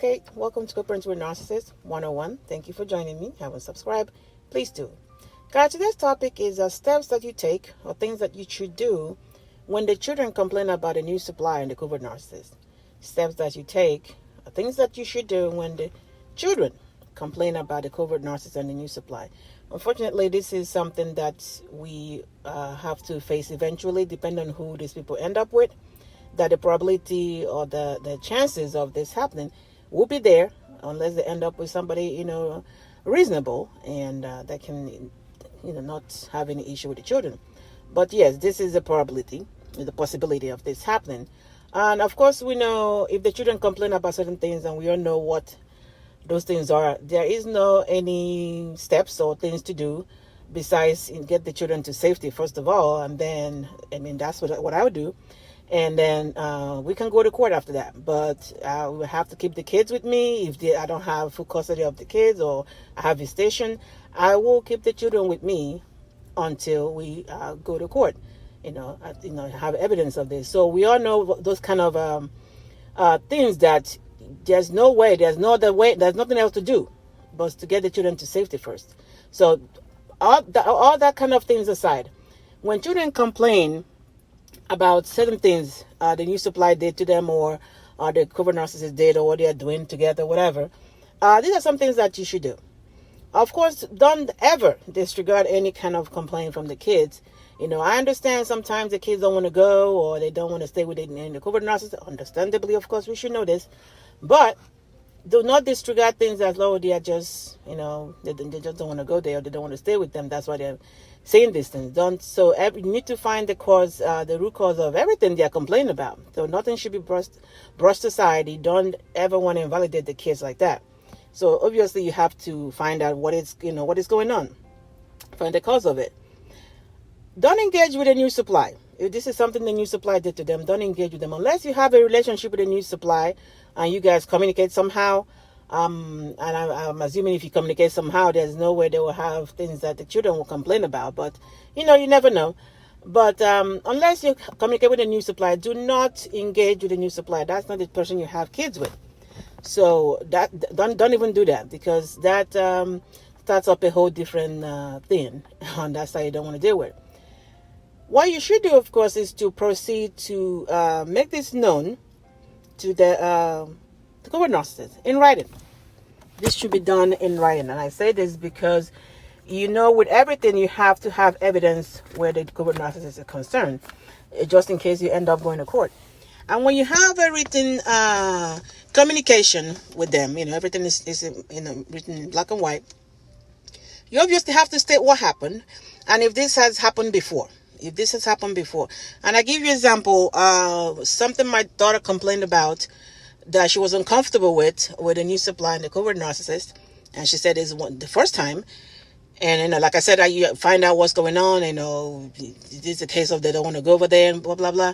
Kate. Welcome to Co-Parents with Narcissist 101. Thank you for joining me. Haven't subscribed? Please do. Guys, today's topic is steps that you take or things that you should do when the children complain about a new supply and the Covert Narcissist. Steps that you take or things that you should do when the children complain about the Covert Narcissist and the new supply. Unfortunately, this is something that we have to face eventually, depending on who these people end up with. That the probability or the chances of this happening will be there unless they end up with somebody, reasonable and that can, not have any issue with the children. But yes, this is a probability, the possibility of this happening. And of course, we know if the children complain about certain things and we all know what those things are, there is no any steps or things to do besides get the children to safety, first of all. And then, that's what I would do. And then we can go to court after that. But I will have to keep the kids with me. If I don't have full custody of the kids or I have visitation, I will keep the children with me until we go to court. Have evidence of this. So we all know those kind of things that there's nothing else to do but to get the children to safety first. So all that kind of things aside, when children complain about certain things the new supply did to them or the Covert Narcissist did or what they are doing together, whatever. These are some things that you should do. Of course, don't ever disregard any kind of complaint from the kids. I understand sometimes the kids don't want to go or they don't want to stay with the Covert Narcissist. Understandably, of course, we should know this. But do not disregard things as though they are just, they just don't want to go there or they don't want to stay with them. That's why they're saying these things. You need to find the root cause of everything they are complaining about. So nothing should be brushed aside. You don't ever want to invalidate the kids like that. So obviously you have to find out what is going on. Find the cause of it. Don't engage with a new supply. If this is something the new supply did to them, don't engage with them unless you have a relationship with a new supply and you guys communicate somehow. And I'm assuming if you communicate somehow, there's no way they will have things that the children will complain about. But, you never know. But unless you communicate with a new supply, do not engage with a new supply. That's not the person you have kids with. So that don't even do that because that starts up a whole different thing. And that's how you don't want to deal with it. What you should do, of course, is to proceed to make this known to the Covert Narcissist in writing. This should be done in writing. And I say this because, with everything, you have to have evidence where the Covert Narcissist is concerned, just in case you end up going to court. And when you have a written communication with them, everything is written in black and white, you obviously have to state what happened and if this has happened before. And I give you an example, something my daughter complained about that she was uncomfortable with a new supply and the Covert Narcissist. And she said it's the first time. And, like I said, I find out what's going on. This is a case of they don't want to go over there and blah, blah, blah.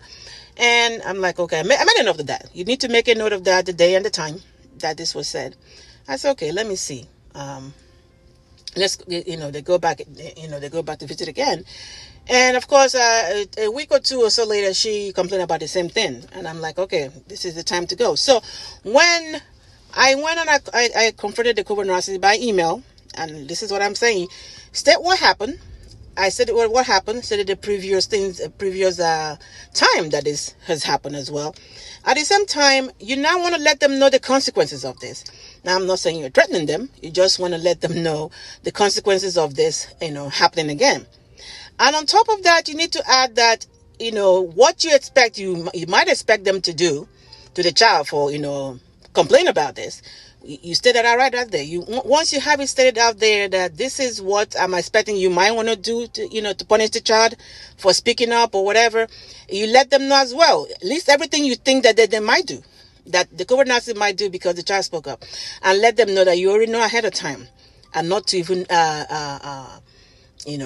And I'm like, okay, I made a note of that. You need to make a note of that, the day and the time that this was said. I said, okay, let me see. They go back to visit again. And of course, a week or two or so later, she complained about the same thing. And I'm like, okay, this is the time to go. So when I went and I confronted the Covert Narcissist by email, and this is what I'm saying, state what happened. I said what happened, said the previous time that this has happened as well. At the same time, you now want to let them know the consequences of this. Now, I'm not saying you're threatening them. You just want to let them know the consequences of this, happening again. And on top of that, you need to add that, what you expect, you might expect them to do to the child for, complain about this. You state that out right there. Once you have it stated out there that this is what I'm expecting you might want to do to punish the child for speaking up or whatever, you let them know as well. At least everything you think that they might do, that the Covert Narcissist might do because the child spoke up, and let them know that you already know ahead of time, and not to even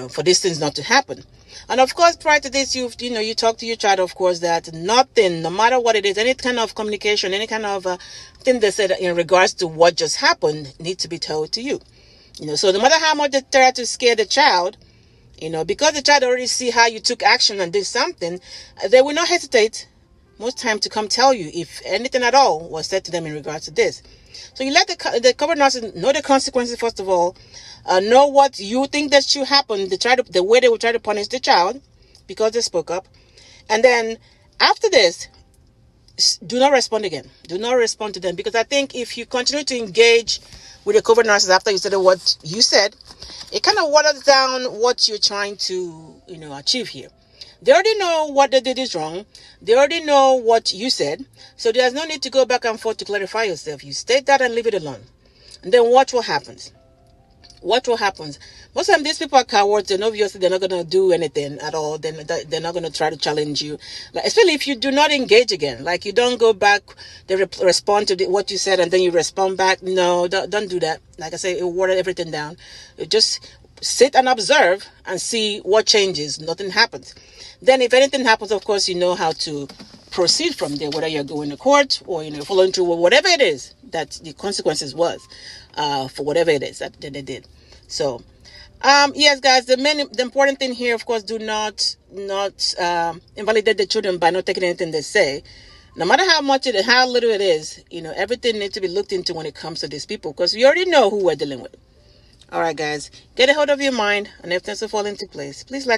for these things not to happen. And of course, prior to this, you talk to your child, of course, that nothing, no matter what it is, any kind of communication, any kind of thing they said in regards to what just happened needs to be told to you. So no matter how much they try to scare the child, because the child already see how you took action and did something, they will not hesitate most time to come tell you if anything at all was said to them in regards to this. So you let the covert narcissist know the consequences, first of all, know what you think that should happen, the way they will try to punish the child because they spoke up. And then after this, do not respond again. Do not respond to them, because I think if you continue to engage with a covert narcissist after you said what you said, it kind of waters down what you're trying to, achieve here. They already know what they did is wrong. They already know what you said. So there's no need to go back and forth to clarify yourself. You state that and leave it alone. And then watch what happens. What will happen? Most of them, these people are cowards, and obviously they're not going to do anything at all. They're not going to try to challenge you, especially if you do not engage again. Like, you don't go back, they respond to what you said, and then you respond back. No, don't do that. Like I say, it water everything down. Just sit and observe and see what changes. Nothing happens. Then if anything happens, of course, you know how to proceed from there, whether you're going to court or, following through with whatever it is that the consequences was for whatever it is that they did. So, yes, guys, the important thing here, of course, do not invalidate the children by not taking anything they say. No matter how little it is, everything needs to be looked into when it comes to these people, because we already know who we're dealing with. All right, guys, get a hold of your mind, and everything will fall into place. Please like